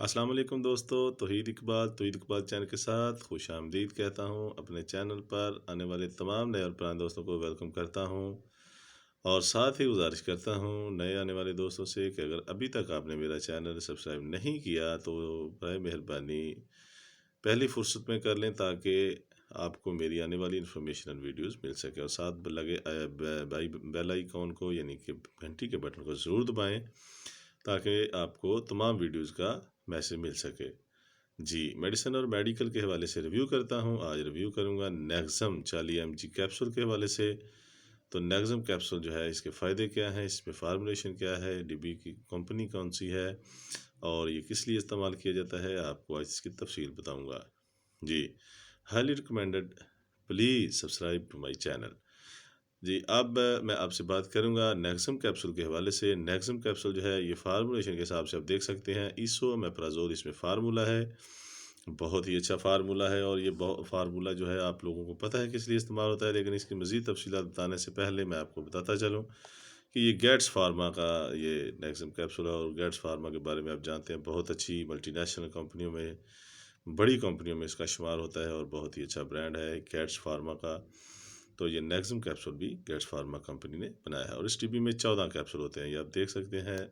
अस्सलाम वालेकुम दोस्तों, तौहीद इकबाल चैनल के साथ खुश आमदीद कहता हूँ। अपने चैनल पर आने वाले तमाम नए और पुराने दोस्तों को वेलकम करता हूँ और साथ ही गुजारिश करता हूँ नए आने वाले दोस्तों से कि अगर अभी तक आपने मेरा चैनल सब्सक्राइब नहीं किया तो बराए मेहरबानी पहली फुर्सत में कर लें, ताकि आपको मेरी आने वाली इन्फॉर्मेशनल वीडियोस मिल सके। और साथ लगे बेल आइकॉन को यानी कि घंटी के बटन को ज़रूर दबाएं, ताकि आपको तमाम वीडियोस का मैसेज मिल सके। जी, मेडिसिन और मेडिकल के हवाले से रिव्यू करता हूँ। आज रिव्यू करूँगा नेक्सम 40 mg कैप्सूल के हवाले से। तो नेक्सम कैप्सूल जो है, इसके फ़ायदे क्या हैं, इसमें फार्मूलेशन क्या है, डिब्बी की कंपनी कौन सी है और ये किस लिए इस्तेमाल किया जाता है, आपको आज इसकी तफसील बताऊँगा। जी, highly recommended, please subscribe to my channel. जी, अब मैं आपसे बात करूंगा नेक्सम कैप्सूल के हवाले से। नेक्सम कैप्सूल जो है, ये फार्मूलेशन के हिसाब से आप देख सकते हैं, इसोमेप्राजोल इसमें फार्मूला है। बहुत ही अच्छा फार्मूला है और ये फार्मूला जो है आप लोगों को पता है किस लिए इस्तेमाल होता है, लेकिन इसकी मज़ीद तफसीलात बताने से पहले मैं आपको बताता चलूँ कि ये गेट्स फार्मा का ये नेक्सम कैप्सूल है। और गेट्स फार्मा के बारे में आप जानते हैं, बहुत अच्छी मल्टीनेशनल कंपनियों में, बड़ी कंपनियों में इसका शुमार होता है और बहुत ही अच्छा ब्रांड है गेट्स फार्मा का। तो ये नेक्सम कैप्सूल भी गेट्स फार्मा कंपनी ने बनाया है और इस डिब्बी में 14 कैप्सूल होते हैं, ये आप देख सकते हैं।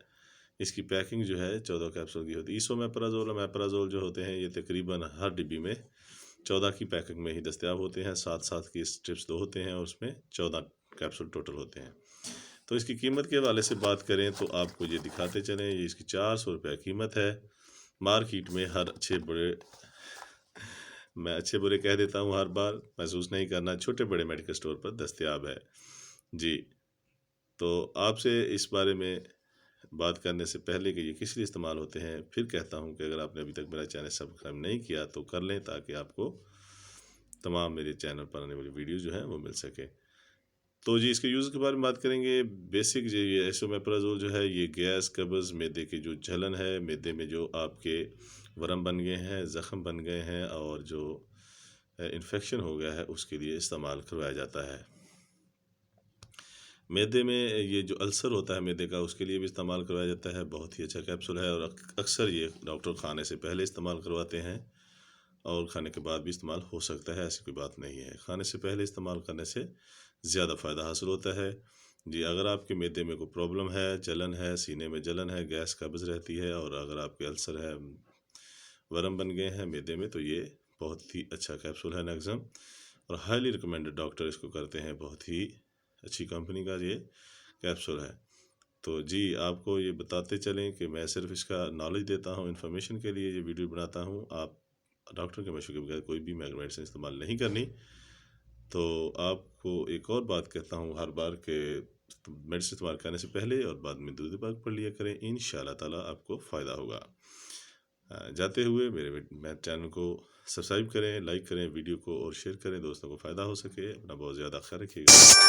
इसकी पैकिंग जो है 14 कैप्सूल की होती है। इसोमेप्राजोल और मेप्राजोल जो होते हैं, ये तकरीबन हर डिब्बी में 14 की पैकिंग में ही दस्तियाब होते हैं। 7-7 की स्ट्रिप्स 2 होते हैं और उसमें 14 कैप्सूल टोटल होते हैं। तो इसकी कीमत के हवाले से बात करें तो आपको ये दिखाते चलें, ये इसकी 400 रुपये कीमत है। मार्केट में हर मैं अच्छे बुरे कह देता हूँ, हर बार महसूस नहीं करना, छोटे बड़े मेडिकल स्टोर पर दस्तयाब है। जी, तो आपसे इस बारे में बात करने से पहले कि ये किस लिए इस्तेमाल होते हैं, फिर कहता हूँ कि अगर आपने अभी तक मेरा चैनल सब्सक्राइब नहीं किया तो कर लें, ताकि आपको तमाम मेरे चैनल पर आने वाली वीडियो जो है वो मिल सके। तो जी, इसके यूज़ के बारे में बात करेंगे। बेसिक जो ये एसोमेप्राजोल जो है, ये गैस, कब्ज़, मैदे की जो जलन है, मैदे में जो आपके वरम बन गए हैं, ज़ख़म बन गए हैं और जो इन्फेक्शन हो गया है, उसके लिए इस्तेमाल करवाया जाता है। मैदे में ये जो अल्सर होता है मैदे का, उसके लिए भी इस्तेमाल करवाया जाता है। बहुत ही अच्छा कैप्सूल है और अक्सर ये डॉक्टर खाने से पहले इस्तेमाल करवाते हैं और खाने के बाद भी इस्तेमाल हो सकता है, ऐसी कोई बात नहीं है। खाने से पहले इस्तेमाल करने से ज़्यादा फ़ायदा हासिल होता है। जी, अगर आपके मैदे में कोई प्रॉब्लम है, जलन है, सीने में जलन है, गैस कब्ज़ रहती है और अगर आपके अल्सर है, वरम बन गए हैं मैदे में, तो ये बहुत ही अच्छा कैप्सूल है नेक्सम और हाईली रिकमेंडेड, डॉक्टर इसको करते हैं। बहुत ही अच्छी कंपनी का ये कैप्सूल है। तो जी, आपको ये बताते चलें कि मैं सिर्फ इसका नॉलेज देता हूँ, इन्फॉर्मेशन के लिए ये वीडियो बनाता हूँ। आप डॉक्टर के मशवरे के बगैर कोई भी मेडिसिन इस्तेमाल नहीं करनी। तो आपको एक और बात कहता हूँ हर बार कि मेडिसिन इस्तेमाल करने से पहले और बाद में दूध पाक पढ़ लिया करें, इंशाल्लाह ताला आपको फ़ायदा होगा। जाते हुए मेरे चैनल को सब्सक्राइब करें, लाइक करें वीडियो को और शेयर करें, दोस्तों को फ़ायदा हो सके। अपना बहुत ज़्यादा ख्याल रखिएगा।